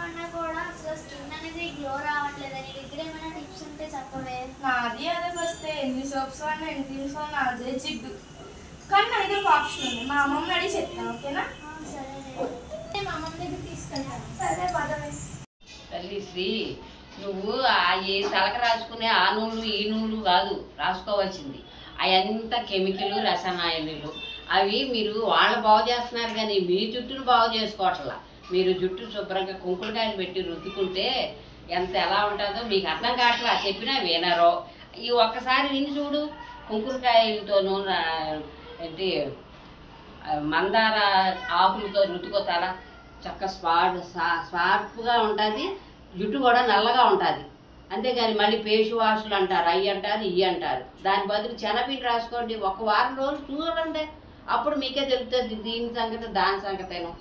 పడినా కూడా అసలు స్కిన్ అనేది గ్లో రావట్లేదు. నీ దగ్గర ఏమైనా టిప్స్ ఉంటే చెప్పవే. నాది అదే వస్తే ఎన్ని సోప్స్ వాడినా ఎన్ని క్రీమ్స్ వాడినా అదే జిడ్డు. కానీ నా దగ్గర ఒక ఆప్షన్ ఉంది, మా అమ్మమ్మని అడిగి చెప్తాను. ఓకేనా? సరే, మా అమ్మమ్మ దగ్గర తీసుకెళ్తాను. సరే పదవే. తల్లి శ్రీ, నువ్వు ఏ తలక రాసుకునే ఆ నూనెలు ఈ నూనెలు కాదు రాసుకోవాల్సింది. అవంతా కెమికల్ రసాయనాలు. అవి మీరు వాళ్ళు బాగు చేస్తున్నారు కానీ మీ జుట్టును బాగు చేసుకోవట్లా. మీరు జుట్టు శుభ్రంగా కుంకుడుకాయలు పెట్టి రుద్దుకుంటే ఎలా ఉంటుందో మీకు అర్థం కావట్లా. చెప్పినా వినరో. ఈ ఒక్కసారి విని చూడు. కుంకుడుకాయలతోనూ ఏంటి మందార ఆకులతో రుద్దుకోతాల చక్క స్పార్ప్గా ఉంటుంది, జుట్టు కూడా నల్లగా ఉంటుంది. అంతేగాని మళ్ళీ ఫేస్ వాష్లు అంటారు, అవి అంటారు, ఇవి అంటారు. దాని బదులు శనగపిండి రాసుకోండి. ఒక వారం రోజులు చూడండి, అప్పుడు మీకే తెలుస్తుంది దీని సంగతి దాని సంగతేనో.